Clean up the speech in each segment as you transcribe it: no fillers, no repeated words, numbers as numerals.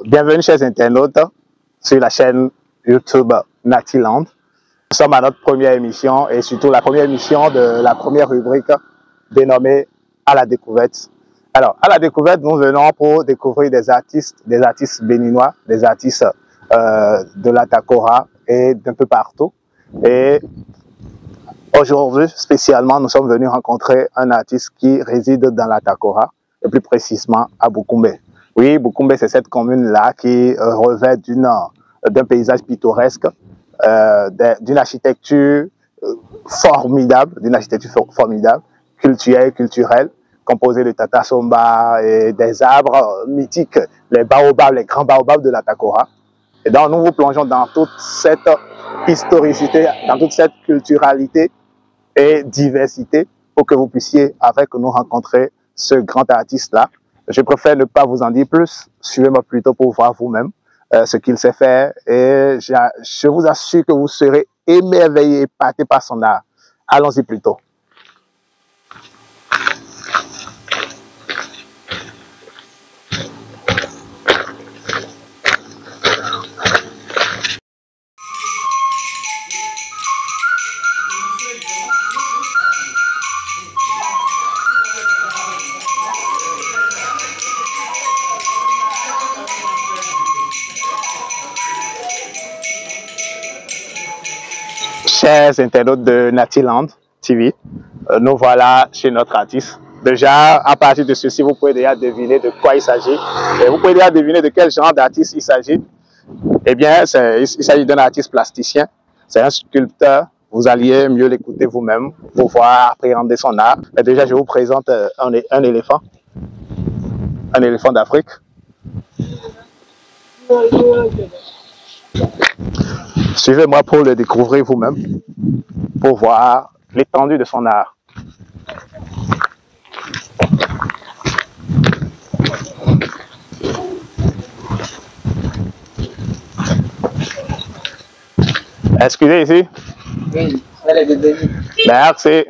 Bienvenue chers internautes sur la chaîne YouTube Natiland. Nous sommes à notre première émission et surtout la première émission de la première rubrique dénommée À la découverte. Alors, à la découverte, nous venons pour découvrir des artistes béninois, des artistes de la Takora et d'un peu partout. Et aujourd'hui, spécialement, nous sommes venus rencontrer un artiste qui réside dans la Takora, et plus précisément à Bukumbe. Oui, Bukumbe, c'est cette commune-là qui revêt d'un paysage pittoresque, d'une architecture formidable, culturelle, composée de tatasomba et des arbres mythiques, les baobabs, les grands baobabs de la Takora. Et donc, nous vous plongeons dans toute cette historicité, dans toute cette culturalité et diversité pour que vous puissiez, avec nous, rencontrer ce grand artiste-là. Je préfère ne pas vous en dire plus. Suivez-moi plutôt pour voir vous-même ce qu'il sait faire. Et je vous assure que vous serez émerveillé, épaté par son art. Allons-y plutôt. Chers internautes de Natiland TV, nous voilà chez notre artiste. Déjà, à partir de ceci, vous pouvez déjà deviner de quoi il s'agit. Et vous pouvez déjà deviner de quel genre d'artiste il s'agit. Eh bien, il s'agit d'un artiste plasticien. C'est un sculpteur. Vous alliez mieux l'écouter vous-même pour pouvoir appréhender son art. Mais déjà, je vous présente un éléphant. Un éléphant d'Afrique. Suivez-moi pour le découvrir vous-même, pour voir l'étendue de son art. Excusez ici. Oui, elle est bienvenue. Merci.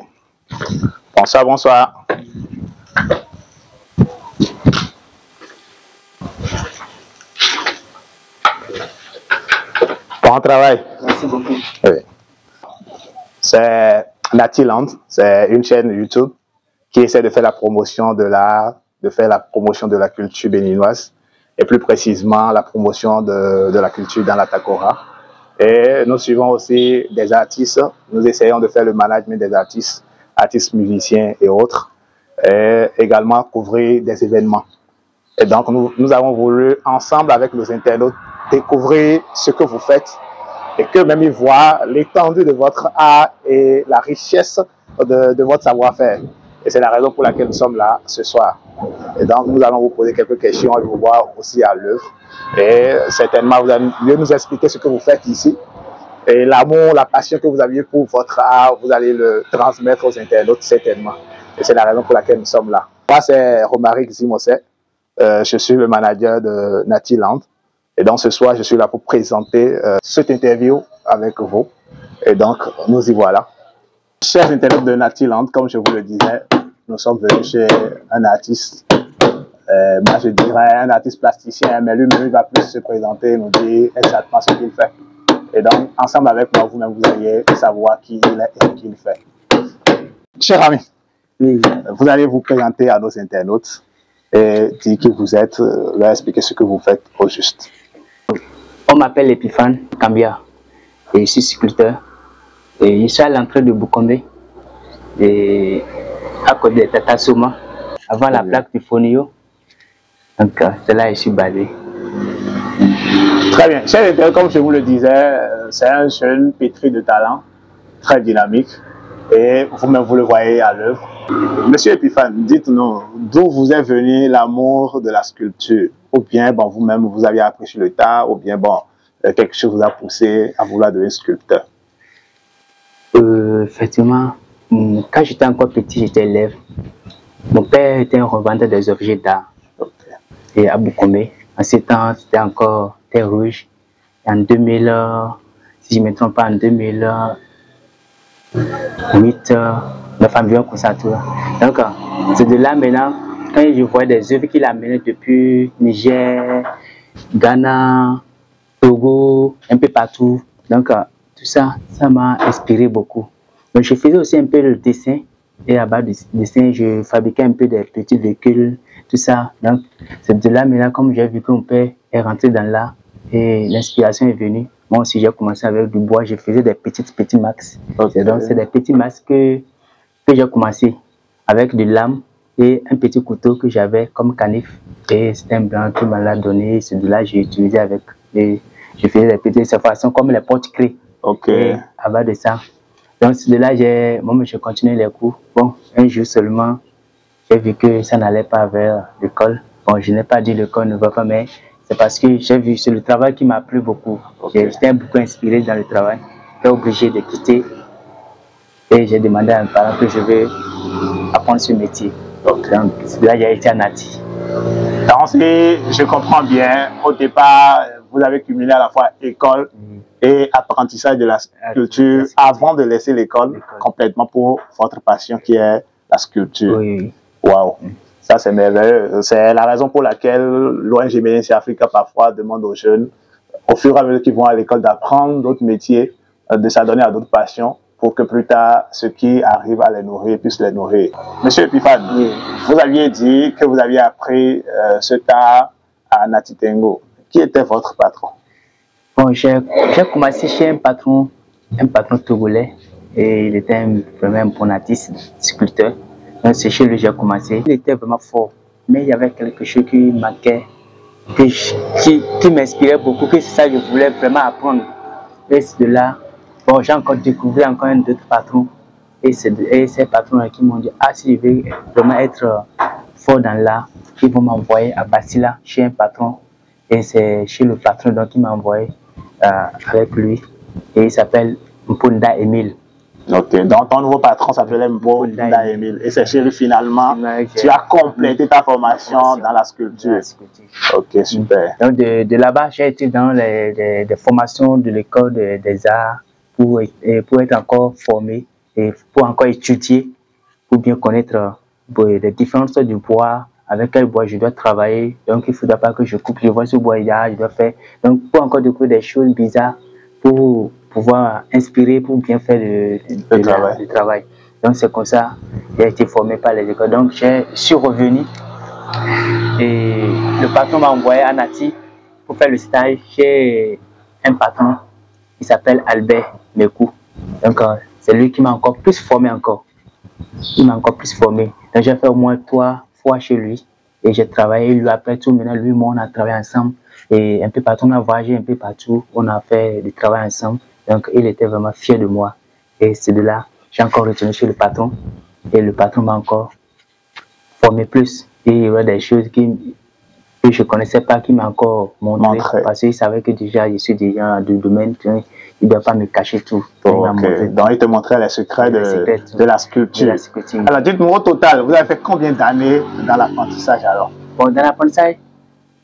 Bonsoir, bonsoir. Bon travail. Merci beaucoup. Oui. C'est Natiland, c'est une chaîne YouTube qui essaie de faire la promotion de l'art, de faire la promotion de la culture béninoise et plus précisément la promotion de la culture dans la Takora. Et nous suivons aussi des artistes, nous essayons de faire le management des artistes, artistes musiciens et autres, et également couvrir des événements. Et donc nous avons voulu ensemble avec nos internautes découvrir ce que vous faites et que même ils voient l'étendue de votre art et la richesse de votre savoir-faire. Et c'est la raison pour laquelle nous sommes là ce soir. Et donc nous allons vous poser quelques questions et vous voir aussi à l'œuvre. Et certainement vous allez mieux nous expliquer ce que vous faites ici. Et l'amour, la passion que vous aviez pour votre art, vous allez le transmettre aux internautes certainement. Et c'est la raison pour laquelle nous sommes là. Moi c'est Romaric Zimosé. Je suis le manager de Natiland. Et donc ce soir, je suis là pour présenter cette interview avec vous. Et donc, nous y voilà. Chers internautes de Natiland, comme je vous le disais, nous sommes venus chez un artiste. Moi, je dirais un artiste plasticien, mais lui-même, il va plus se présenter et nous dire exactement ce qu'il fait. Et donc, ensemble avec moi, vous-même, vous allez savoir qui il est et ce qu'il fait. Cher ami, oui, vous allez vous présenter à nos internautes et dire qui vous êtes, leur expliquer ce que vous faites au juste. On m'appelle Epiphane Kambia et je suis sculpteur. Et je suis à l'entrée de Bukumbe, et à côté de Tatasoma, avant la plaque du Fonio. Donc c'est là que je suis basé. Très bien. Cher internaute, comme je vous le disais, c'est un jeune pétri de talent, très dynamique. Et vous-même, vous le voyez à l'œuvre. Monsieur Epiphane, dites-nous d'où vous est venu l'amour de la sculpture? Ou bien, bon, vous-même, vous avez apprécié le tas, ou bien, bon, quelque chose vous a poussé à vouloir devenir sculpteur? Effectivement, quand j'étais encore petit, j'étais élève. Mon père était un revendeur des objets d'art. Et à Bukumbe, en ces temps, c'était encore Terre Rouge. Et en 2000, si je ne me trompe pas, en 2008, 9 environ comme ça, tout. Donc, c'est de là maintenant, quand je vois des œuvres qu'il a menées depuis Niger, Ghana, Togo, un peu partout. Donc, tout ça, ça m'a inspiré beaucoup. Donc, je faisais aussi un peu le dessin. Et à bas du dessin, je fabriquais un peu des petits véhicules, tout ça. Donc, c'est de là, maintenant, comme j'ai vu que mon père est rentré dans l'art et l'inspiration est venue. Moi aussi, j'ai commencé avec du bois. Je faisais des petits max. Okay. Donc, c'est des petits max que j'ai commencé avec de lame et un petit couteau que j'avais comme canif. Et c'était un blanc qui m'a l'a donné. C'est de là que j'ai utilisé avec. Et je faisais des petites façons comme les porte-clés. Ok. Et à bas de ça. Donc, c'est de là que moi, je continuais les cours. Bon, un jour seulement, j'ai vu que ça n'allait pas vers l'école. Bon, je n'ai pas dit l'école ne va pas, mais c'est parce que j'ai vu, c'est le travail qui m'a plu beaucoup. Okay. J'étais beaucoup inspiré dans le travail. J'étais obligé de quitter. Et j'ai demandé à mes parents que je veux apprendre ce métier. Donc, c'est de là que j'ai été à Nati. Donc, si je comprends bien, au départ, vous avez cumulé à la fois école et apprentissage de la sculpture avant de laisser l'école complètement pour votre passion qui est la sculpture. Oui. Waouh, ça c'est merveilleux. C'est la raison pour laquelle l'ONG Médecins Africa parfois demande aux jeunes, au fur et à mesure qu'ils vont à l'école, d'apprendre d'autres métiers, de s'adonner à d'autres passions, pour que plus tard, ceux qui arrivent à les nourrir puissent les nourrir. Monsieur Epiphane, vous aviez dit que vous aviez appris cet art à Nati Tengo. Qui était votre patron? Bon, j'ai commencé chez un patron togolais, et il était vraiment un bon artiste, sculpteur. Donc c'est chez lui que j'ai commencé. Il était vraiment fort, mais il y avait quelque chose qui manquait, qui m'inspirait beaucoup, que c'est ça que je voulais vraiment apprendre. Et c'est de là, bon, j'ai encore découvert encore un autre patron. Et ces patrons qui m'ont dit, ah, si je veux vraiment être fort dans l'art, ils vont m'envoyer à Basila chez un patron. Et c'est chez le patron donc il m'a envoyé avec lui. Et il s'appelle Mpunda Emile. Ok, donc ton nouveau patron s'appelait Mpunda Emile. Et c'est chez lui finalement, tu as complété ta formation dans la sculpture. Ok, super. Donc de là-bas, j'ai été dans des formations de l'école des arts pour être encore formé et pour encore étudier, pour bien connaître les différentes sortes de bois, avec quel bois je dois travailler. Donc il ne faudra pas que je coupe, je vois ce bois là, je dois faire. Donc pour encore découvrir des choses bizarres, pour pouvoir inspirer, pour bien faire le travail. Donc c'est comme ça que j'ai été formé par les écoles. Donc je suis revenu et le patron m'a envoyé à Nati pour faire le stage chez un patron qui s'appelle Albert Mekou. Donc c'est lui qui m'a encore plus formé encore. Il m'a encore plus formé. Donc j'ai fait au moins 3 fois chez lui et j'ai travaillé lui après tout. Maintenant lui, moi on a travaillé ensemble et un peu partout, on a voyagé un peu partout, on a fait du travail ensemble. Donc il était vraiment fier de moi et c'est de là j'ai encore retourné chez le patron et le patron m'a encore formé plus. Et il y avait des choses que je ne connaissais pas qui m'a encore montré. Parce qu'il savait que déjà je suis déjà dans le domaine, il ne doit pas me cacher tout. Donc il te montrait les secrets de la sculpture. Alors dites-moi au total, vous avez fait combien d'années dans l'apprentissage alors? Bon, dans l'apprentissage,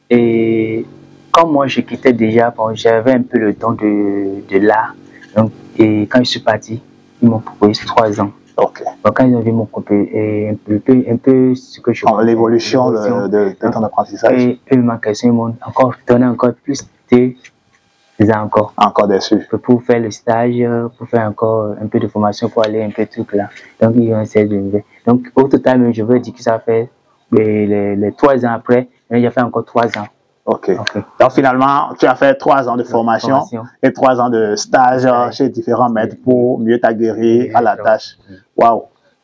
et comme moi je quittais déjà, bon, j'avais un peu le temps de l'art. Et quand je suis parti, ils m'ont proposé 3 ans. Ok. Donc quand ils ont vu mon compé un peu ce que je fais. L'évolution de ton apprentissage. Et ils m'ont questionné, ils m'ont encore donné encore plus de encore. Encore dessus. Pour faire le stage, pour faire encore un peu de formation, pour aller un peu truc là. Donc ils ont essayé de me. Donc au total, je veux dire que ça fait les 3 ans après, j'ai fait encore 3 ans. Ok. Donc finalement, tu as fait 3 ans de formation et 3 ans de stage chez différents maîtres pour mieux t'aguerrir à la tâche. Waouh!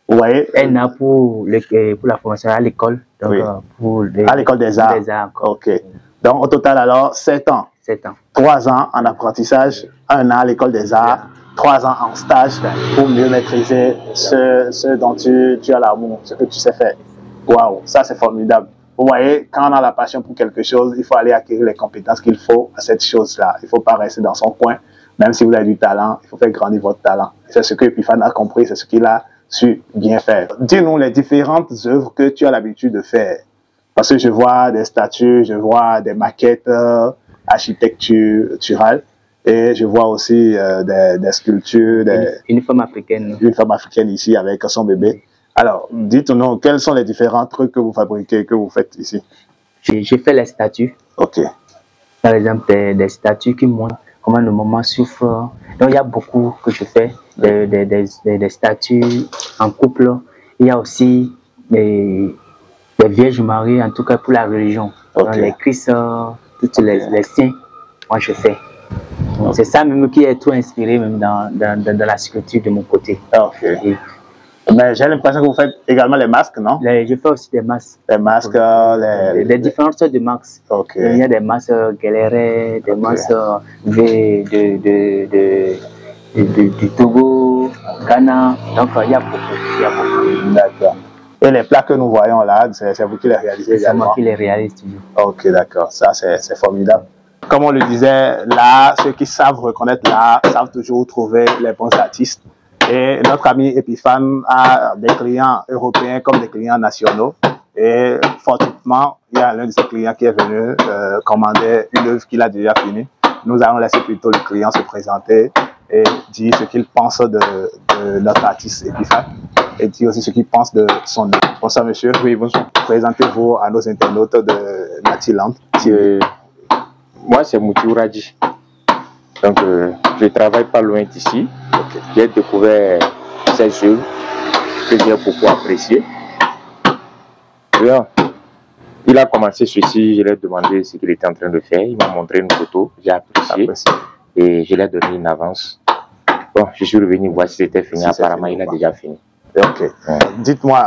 Vous voyez? Un an pour la formation à l'école. À l'école des arts. Ok. Donc au total alors 7 ans. 7 ans. 3 ans en apprentissage, 1 an à l'école des arts, 3 ans en stage pour mieux maîtriser ce dont tu as l'amour, ce que tu sais faire. Waouh! Ça c'est formidable. Vous voyez, quand on a la passion pour quelque chose, il faut aller acquérir les compétences qu'il faut à cette chose-là. Il ne faut pas rester dans son coin. Même si vous avez du talent, il faut faire grandir votre talent. C'est ce que Epiphane a compris, c'est ce qu'il a su bien faire. Dis-nous les différentes œuvres que tu as l'habitude de faire. Parce que je vois des statues, je vois des maquettes architecturales et je vois aussi des sculptures. Une femme africaine. Une femme africaine ici avec son bébé. Alors, dites-nous, quels sont les différents trucs que vous fabriquez, que vous faites ici? J'ai fait les statues. Ok. Par exemple, des statues qui montrent comment le moment souffre. Donc, il y a beaucoup que je fais, des statues en couple. Il y a aussi des Vierges Marie, en tout cas pour la religion. Donc, les Christ, toutes les saints, moi je fais. C'est ça même qui est tout inspiré même dans la sculpture de mon côté. Mais j'ai l'impression que vous faites également les masques, non? Je fais aussi des masques. Les masques, les différentes sortes de masques. Il y a des masques galérés, des masques du Togo, Ghana. Donc il y a beaucoup. D'accord. Et les plats que nous voyons là, c'est vous qui les réalisez également? C'est moi qui les réalise toujours. Ok, d'accord. Ça, c'est formidable. Comme on le disait, là, ceux qui savent reconnaître l'art savent toujours trouver les bons artistes. Et notre ami Epiphane a des clients européens comme des clients nationaux. Et fortuitement, il y a l'un de ses clients qui est venu commander une œuvre qu'il a déjà finie. Nous allons laisser plutôt le client se présenter et dire ce qu'il pense de notre artiste Epiphane et dire aussi ce qu'il pense de son œuvre. Bonsoir monsieur. Oui, bonsoir. Présentez-vous à nos internautes de Natiland. Moi, c'est Mouti Radji. Donc, je travaille pas loin d'ici. J'ai découvert ces œuvres que j'ai beaucoup appréciées. Bien. Il a commencé ceci, je lui ai demandé ce qu'il était en train de faire. Il m'a montré une photo, j'ai apprécié et je lui ai donné une avance. Bon, je suis revenu voir si c'était fini. Apparemment, il a déjà fini. Ok. Dites-moi,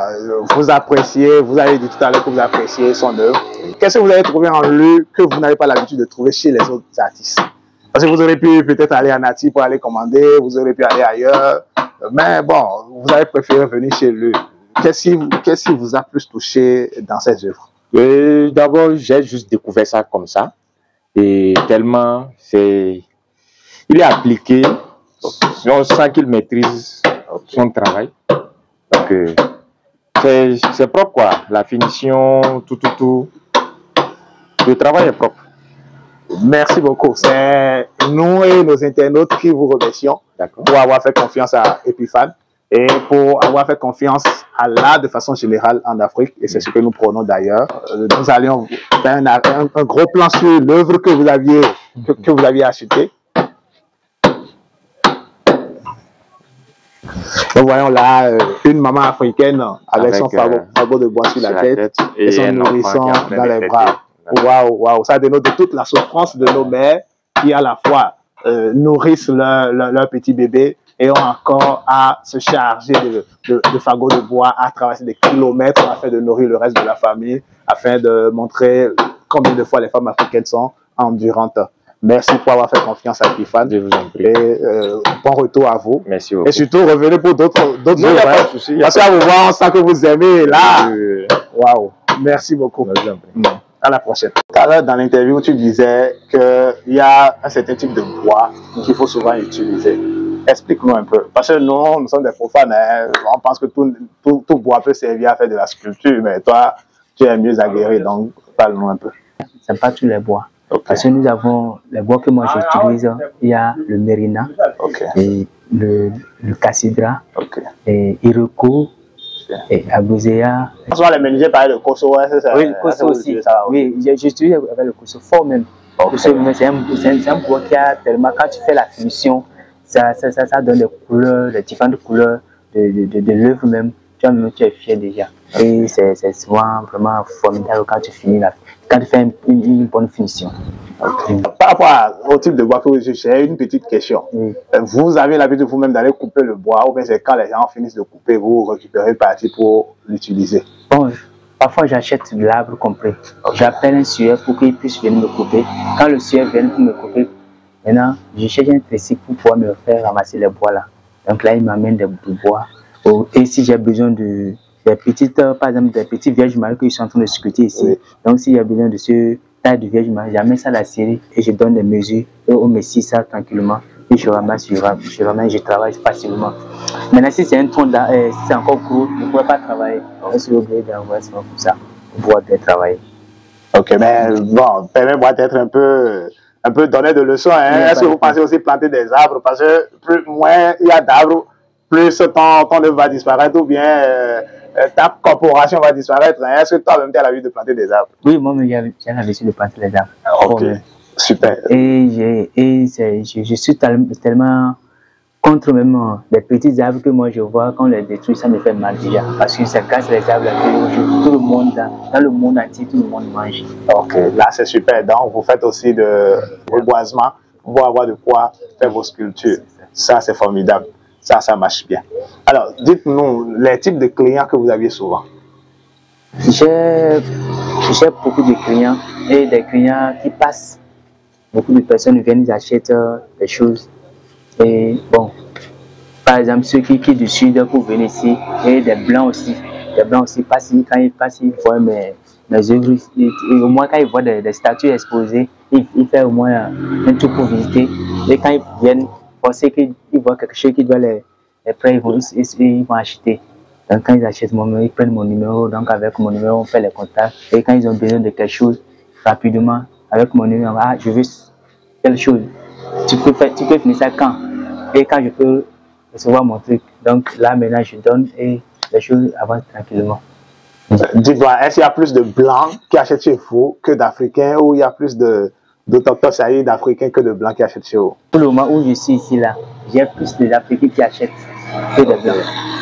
vous appréciez, vous avez dit tout à l'heure que vous appréciez son œuvre. Qu'est-ce que vous avez trouvé en lui que vous n'avez pas l'habitude de trouver chez les autres artistes? Parce que vous aurez pu peut-être aller à Nati pour aller commander, vous aurez pu aller ailleurs. Mais bon, vous avez préféré venir chez lui. Qu'est-ce qui vous a plus touché dans ses œuvres? D'abord, j'ai juste découvert ça comme ça. Et tellement, il est appliqué. On sent qu'il maîtrise son travail. Donc, c'est propre quoi. La finition, tout. Le travail est propre. Merci beaucoup. C'est nous et nos internautes qui vous remercions pour avoir fait confiance à Epiphane et pour avoir fait confiance à l'art de façon générale en Afrique. Et c'est ce que nous prenons d'ailleurs. Nous allions faire un gros plan sur l'œuvre que vous aviez achetée. Nous voyons là une maman africaine avec son fagot de bois sur la tête et son nourrisson dans les bras. Waouh, ça dénote de toute la souffrance de nos mères qui à la fois nourrissent leur petit bébé et ont encore à se charger de fagots de bois, à traverser des kilomètres afin de nourrir le reste de la famille, afin de montrer combien de fois les femmes africaines sont endurantes. Merci pour avoir fait confiance à Epiphane. Je vous en prie. Et bon retour à vous. Merci beaucoup. Et surtout, revenez pour d'autres œuvres. Parce qu'à vous voir, on sent que vous aimez là. Waouh, merci beaucoup. À la prochaine. Tout à l'heure, dans l'interview, tu disais qu'il y a un certain type de bois qu'il faut souvent utiliser. Explique-nous un peu. Parce que nous sommes des profanes. Hein. On pense que tout bois peut servir à faire de la sculpture, mais toi, tu es mieux aguerri. Donc, parle-nous un peu. Ce n'est pas tous les bois. Parce que nous avons les bois que moi j'utilise. Il y a le mérina, et le cassidra, et iroko, et agozea. Souvent les menuisiers parlent de koso. Oui, le koso aussi. Oui, j'utilise avec le koso fort même. C'est un bois qui a tellement, quand tu fais la finition, ça donne des couleurs, des différentes couleurs de l'œuvre même. Tu es fier déjà. Et c'est souvent vraiment formidable quand tu finis quand tu fais une bonne finition. Par rapport au type de bois que vous utilisez, j'ai une petite question. Vous avez l'habitude vous-même d'aller couper le bois ou bien c'est quand les gens finissent de couper, vous récupérez une partie pour l'utiliser? Bon, parfois j'achète de l'arbre complet. J'appelle un sueur pour qu'il puisse venir me couper. Quand le sueur vient pour me couper, maintenant je cherche un tricycle pour pouvoir me faire ramasser les bois là. Donc là il m'amène des bois. Et si j'ai besoin des petites, par exemple, des petits Vierges Marie que je suis en train de sculpter ici. Donc, s'il y a besoin de ce taille de Vierge Marie, j'amène ça à la série et je donne des mesures. Et on me scie ça tranquillement. Et je ramasse, je travaille facilement. Maintenant, si c'est un tronc, si c'est encore gros, je ne pourrais pas travailler. Je suis obligé d'envoyer ça comme ça pour pouvoir bien travailler. Ok, mais bon, permets-moi d'être un peu donné de leçons. Hein. Est-ce que vous pensez aussi planter des arbres? Parce que plus moins il y a d'arbres, plus ton œuvre va disparaître ou bien ta corporation va disparaître. Hein. Est-ce que toi-même tu as l'habitude de planter des arbres? Oui, moi-même j'ai l'habitude de planter les arbres. Ok. Super. Et je suis tellement contre même les petits arbres que moi je vois quand on les détruit, ça me fait mal déjà. Parce que ça casse les arbres que tout le monde, dans le monde entier, tout le monde mange. Ok, là c'est super. Donc vous faites aussi de reboisement pour avoir de quoi faire vos sculptures. Ça c'est formidable. Ça marche bien. Alors, dites-nous les types de clients que vous aviez souvent. J'ai beaucoup de clients et des clients qui passent. Beaucoup de personnes viennent, ils achètent des choses. Et bon, par exemple, ceux qui du sud pour venir ici, et des blancs aussi. Les blancs aussi passent, quand ils passent, ils voient mes œuvres. Et au moins, quand ils voient des statues exposées, ils font au moins un tour pour visiter. Et quand ils viennent, penser qu'ils voient quelque chose qui doit les prendre, ils vont acheter. Donc, quand ils achètent mon numéro, ils prennent mon numéro. Donc, avec mon numéro, on fait les contacts. Et quand ils ont besoin de quelque chose, rapidement, avec mon numéro, ah, je veux quelque chose. Tu peux finir ça quand? Et quand je peux recevoir mon truc. Donc là, maintenant, je donne et les choses avancent tranquillement. Dites-moi, est-ce qu'il y a plus de blancs qui achètent chez vous que d'Africains ou il y a plus d'autochtones, c'est-à-dire d'Africains que de blancs qui achètent chez vous? Pour le moment où je suis ici, là, j'ai plus d'Africains qui achètent que de blancs.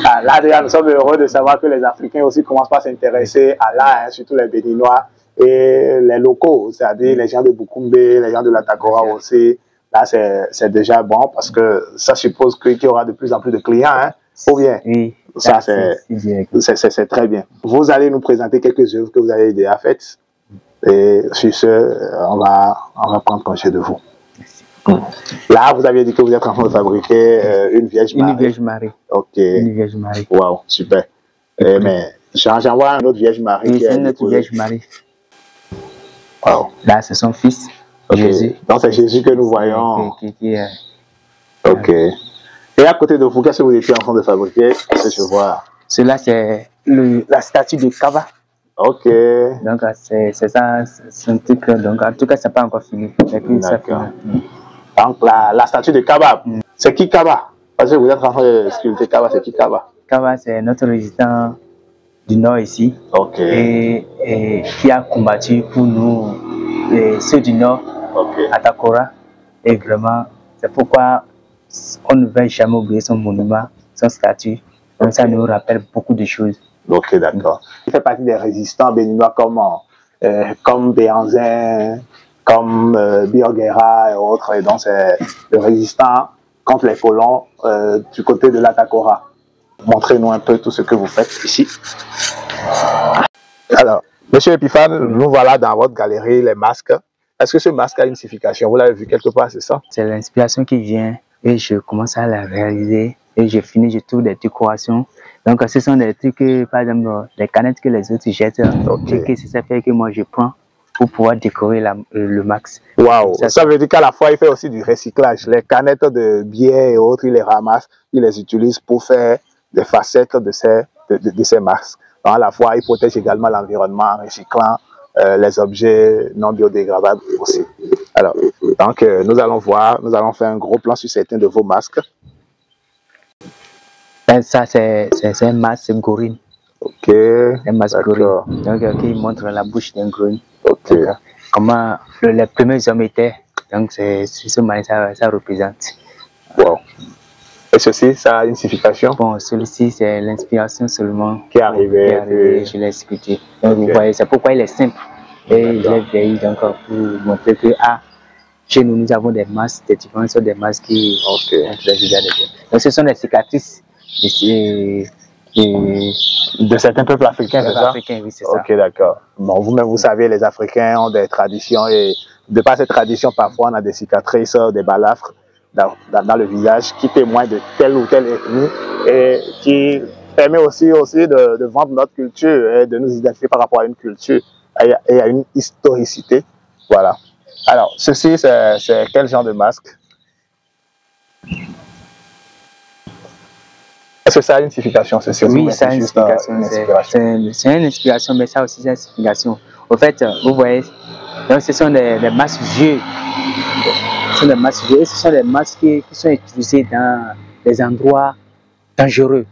Ah, là, déjà, nous sommes heureux de savoir que les Africains aussi commencent à s'intéresser à l'art, hein, surtout les Béninois et les locaux, c'est-à-dire les gens de Bukumbe, les gens de la Takora aussi. Là, c'est déjà bon parce que ça suppose qu'il y aura de plus en plus de clients, hein, ou bien? Oui, ça, c'est très bien. Vous allez nous présenter quelques œuvres que vous avez déjà faites. Et sur ce, on va prendre congé de vous. Merci. Là, vous aviez dit que vous êtes en train de fabriquer une Vierge Marie. Une Vierge Marie. Ok. Une Vierge Marie. Wow, super. Mais j'en vois un autre Vierge Marie. Oui, c'est une autre Vierge Marie. Wow. Là, c'est son fils. Okay. Jésus. Donc c'est Jésus que nous voyons. Ok. Et à côté de vous, qu'est-ce que vous étiez en train de fabriquer? Que je vois. Cela, c'est la statue de Kaba. Ok. Donc c'est ça, c'est un truc. Donc en tout cas, c'est pas encore fini. D'accord. Donc la statue de Kaba, c'est qui Kaba? Parce que vous êtes en train de sculpter Kaba, c'est qui Kaba? Kaba, c'est notre résistant du Nord ici. Ok. Et qui a combattu pour nous, ceux du Nord. À Takora. Et vraiment, c'est pourquoi on ne va jamais oublier son monument, son statut. Donc ça nous rappelle beaucoup de choses. Ok, d'accord. Il fait partie des résistants béninois comme Béanzin, comme Biogera et autres. Et donc c'est le résistant contre les colons du côté de la Takora. Montrez-nous un peu tout ce que vous faites ici. Alors, Monsieur Epiphane, nous voilà dans votre galerie, les masques. Est-ce que ce masque a une signification? Vous l'avez vu quelque part, c'est ça? C'est l'inspiration qui vient et je commence à la réaliser et je finis, je trouve des décorations. Donc ce sont des trucs, par exemple, les canettes que les autres jettent. Et c'est ça fait que moi je prends pour pouvoir décorer le max. Waouh! Ça veut dire qu'à la fois il fait aussi du recyclage. Les canettes de bière et autres, il les ramasse, il les utilise pour faire des facettes de ces masques. Donc à la fois, il protège également l'environnement en recyclant les objets non biodégradables aussi. Alors, donc nous allons voir, nous allons faire un gros plan sur certains de vos masques. Ça, c'est un masque gorille. Ok. Un masque gorille. Donc, qui montre la bouche d'un gorille. Ok. Donc, comment les premiers hommes étaient. Donc, c'est ce manière ça représente. Wow. Et ceci, ça a une signification? Bon, celui-ci, c'est l'inspiration seulement qui est arrivée. Je l'ai expliqué. Donc, vous voyez, c'est pourquoi il est simple. Et je l'ai vieilli donc pour montrer que chez nous, nous avons des masques, des différentes sortes de masques qui ont donc, ce sont des cicatrices de certains peuples africains, c'est ça? Africains, oui, c'est ça. Ok, d'accord. Bon, vous-même, vous savez, les Africains ont des traditions et de par ces traditions, parfois, on a des cicatrices, des balafres dans le visage qui témoignent de telle ou telle ethnie et qui permet aussi de vendre notre culture et de nous identifier par rapport à une culture et à une historicité. Voilà. Alors, ceci, c'est quel genre de masque? Est-ce que ça a une signification? Oui, ça a une signification. C'est une inspiration, mais ça aussi, c'est une signification. Au fait, vous voyez, donc ce sont des masques vieux. Ce sont des masques vieux. Ce sont des masques qui sont utilisés dans des endroits dangereux.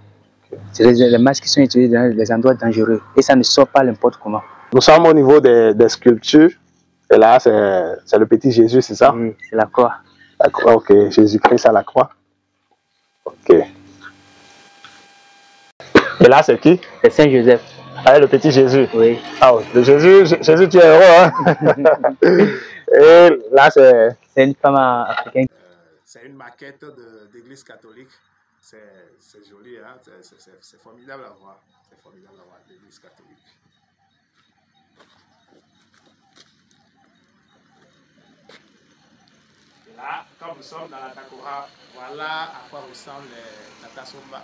C'est des masques qui sont utilisés dans des endroits dangereux. Et ça ne sort pas n'importe comment. Nous sommes au niveau des sculptures. Et là, c'est le petit Jésus, c'est ça? Oui, c'est la croix. La croix, ok. Jésus-Christ à la croix. Ok. Et là, c'est qui? C'est Saint Joseph. Ah, le petit Jésus. Oui. Ah oui, le Jésus, tu es heureux, hein? Et là, c'est une femme africaine. c'est une maquette d'église catholique. C'est joli, hein? C'est formidable à voir. C'est formidable à voir, l'église catholique. Et là, comme nous sommes dans la Takora, voilà à quoi ressemble les Tatasomba.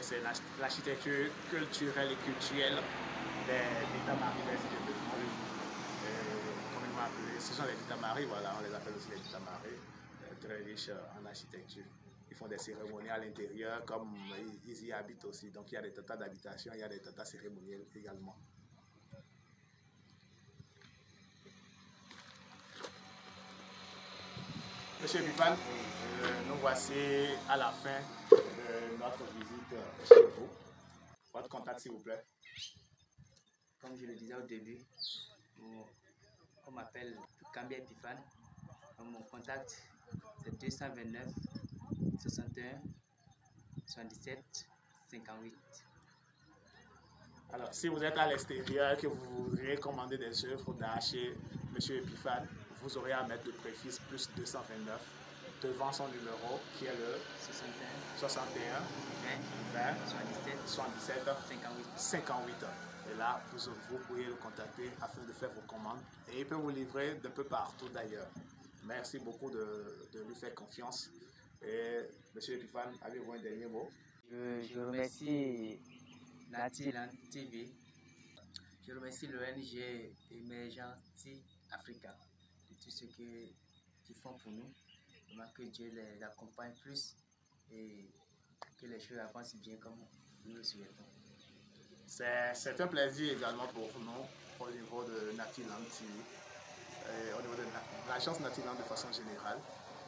C'est l'architecture culturelle et culturelle des Tamari, communément appelés. Ce sont les Tamari, voilà, on les appelle aussi les Tamari, très riches en architecture. Ils font des cérémonies à l'intérieur, comme ils y habitent aussi. Donc il y a des tatas d'habitation, il y a des tatas cérémoniels également. Monsieur Bifan, nous voici à la fin de notre visite chez vous. Votre contact, s'il vous plaît. Comme je le disais au début, on m'appelle Kambia Epifan. Mon contact, c'est 229 61 77 58. Alors, si vous êtes à l'extérieur et que vous voudriez commander des œuvres d'art chez M. Epifan, vous aurez à mettre le préfixe plus 229 devant son numéro qui est le 61 20 77 58. Et là, vous pourriez le contacter afin de faire vos commandes. Et il peut vous livrer d'un peu partout d'ailleurs. Merci beaucoup de lui faire confiance. Et M. Epifan, avez-vous un dernier mot? Je remercie Natiland TV. Je remercie l'ONG Emergency Africa de tout ce qu'ils font pour nous. Que Dieu les accompagne plus et que les choses avancent bien comme nous le souhaitons. C'est un plaisir également pour nous au niveau de Natiland TV, au niveau de l'agence Natiland de façon générale,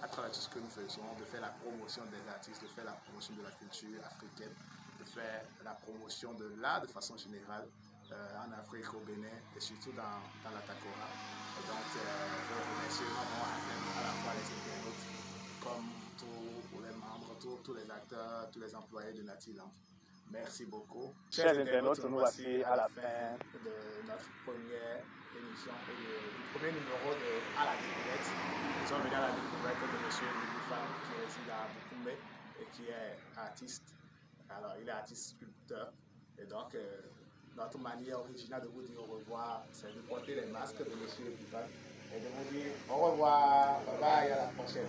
à travers tout ce que nous faisons, de faire la promotion des artistes, de faire la promotion de la culture africaine, de faire la promotion de l'art de façon générale en Afrique, au Bénin et surtout dans la Takora. Et donc, je remercie vraiment à la fois les internautes, comme tous les membres, tous les acteurs, tous les employés de Natiland. Merci beaucoup. Chers internautes, nous voici à la fin de notre première émission et du premier numéro de À la découverte. Nous sommes venus à la découverte de M. Epifan qui réside à Bukumbe et qui est artiste. Alors, il est artiste sculpteur et donc notre manière originale de vous dire au revoir, c'est de porter les masques de M. Epifan et de vous dire au revoir, bye bye, à la prochaine.